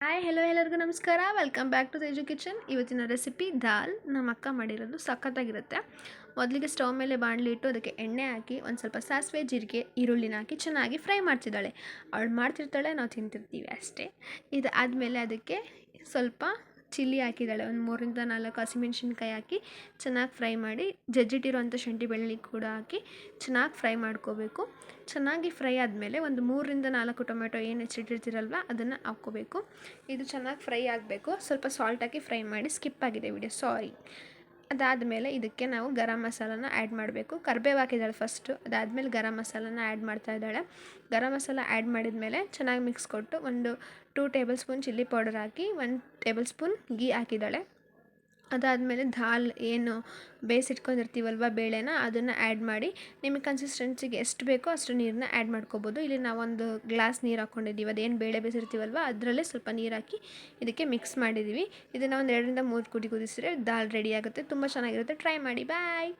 Hi hello ಎಲ್ಲರಿಗೂ ನಮಸ್ಕಾರ. Welcome back to Teju kitchen. ಇವತ್ತಿನ ರೆಸಿಪಿ ದಾಲ್ ನಮ್ಮ ಅಕ್ಕ ಮಾಡಿರೋದು ಸಖತ್ತಾಗಿರುತ್ತೆ. ಮೊದಲಿಗೆ ಸ್ಟವ್ ಮೇಲೆ ಬಾಣಲಿ ಇಟ್ಟು ಅದಕ್ಕೆ ಎಣ್ಣೆ ಹಾಕಿ ಒಂದು ಸ್ವಲ್ಪ ಸಾಸಿವೆ ಜೀರಿಗೆ ಈರುಳ್ಳಿನ ಹಾಕಿ ಚೆನ್ನಾಗಿ ಫ್ರೈ ಮಾಡ್ತಿದ್ದಾಳೆ. ಅವಳು ಮಾಡ್ತಿರ್ತಾಳೆ, ನಾವು ತಿಂತಿರ್ತೀವಿ ಅಷ್ಟೇ. ಇದು ಆದಮೇಲೆ ಅದಕ್ಕೆ ಸ್ವಲ್ಪ ಚಿಲ್ಲಿ ಹಾಕಿದ್ದಾಳೆ. ಒಂದು 3-4 ಹಸಿಮೆಣ್ಸಿನ್ಕಾಯಿ ಹಾಕಿ ಚೆನ್ನಾಗಿ ಫ್ರೈ ಮಾಡಿ ಜಜ್ಜಿಟ್ಟಿರುವಂಥ ಶುಂಠಿ ಬೆಳ್ಳುಳ್ಳಿ ಕೂಡ ಹಾಕಿ ಚೆನ್ನಾಗಿ ಫ್ರೈ ಮಾಡ್ಕೋಬೇಕು. ಚೆನ್ನಾಗಿ ಫ್ರೈ ಆದಮೇಲೆ ಒಂದು 3-4 ಟೊಮೆಟೊ ಏನು ಹೆಚ್ಚಿಟ್ಟಿರ್ತೀರಲ್ವ ಅದನ್ನು ಹಾಕ್ಕೋಬೇಕು. ಇದು ಚೆನ್ನಾಗಿ ಫ್ರೈ ಆಗಬೇಕು. ಸ್ವಲ್ಪ ಸಾಲ್ಟ್ ಹಾಕಿ ಫ್ರೈ ಮಾಡಿ, ಸ್ಕಿಪ್ ಆಗಿದೆ ವಿಡಿಯೋ, ಸಾರಿ. ಅದಾದಮೇಲೆ ಇದಕ್ಕೆ ನಾವು ಗರಂ ಮಸಾಲಾನ ಆ್ಯಡ್ ಮಾಡಬೇಕು. ಕರಿಬೇವು ಹಾಕಿದ್ದಾಳೆ ಫಸ್ಟು, ಅದಾದಮೇಲೆ ಗರಂ ಮಸಾಲಾನ ಆ್ಯಡ್ ಮಾಡ್ತಾ ಇದ್ದಾಳೆ. ಗರಂ ಮಸಾಲ ಆ್ಯಡ್ ಮಾಡಿದ ಮೇಲೆ ಚೆನ್ನಾಗಿ ಮಿಕ್ಸ್ ಕೊಟ್ಟು ಒಂದು 2 ಟೇಬಲ್ ಸ್ಪೂನ್ ಚಿಲ್ಲಿ ಪೌಡರ್ ಹಾಕಿ 1 ಟೇಬಲ್ ಸ್ಪೂನ್ ಗೀ ಹಾಕಿದ್ದಾಳೆ. ಅದಾದಮೇಲೆ ದಾಲ್ ಏನು ಬೇಯಿಸಿಟ್ಕೊಂಡಿರ್ತೀವಲ್ವ ಬೇಳೆನ, ಅದನ್ನು ಆ್ಯಡ್ ಮಾಡಿ ನಿಮಗೆ ಕನ್ಸಿಸ್ಟೆನ್ಸಿಗೆ ಎಷ್ಟು ಬೇಕೋ ಅಷ್ಟು ನೀರನ್ನ ಆ್ಯಡ್ ಮಾಡ್ಕೋಬೋದು. ಇಲ್ಲಿ ನಾವೊಂದು ಗ್ಲಾಸ್ ನೀರು ಹಾಕ್ಕೊಂಡಿದ್ದೀವಿ. ಅದೇನು ಬೇಳೆ ಬೇಯಿಸಿರ್ತೀವಲ್ವ ಅದರಲ್ಲೇ ಸ್ವಲ್ಪ ನೀರು ಹಾಕಿ ಇದಕ್ಕೆ ಮಿಕ್ಸ್ ಮಾಡಿದ್ದೀವಿ. ಇದನ್ನು ಒಂದು 2-3 ಕುದಿ ಕುದಿಸಿದ್ರೆ ದಾಲ್ ರೆಡಿ ಆಗುತ್ತೆ. ತುಂಬ ಚೆನ್ನಾಗಿರುತ್ತೆ, ಟ್ರೈ ಮಾಡಿ. ಬಾಯ್.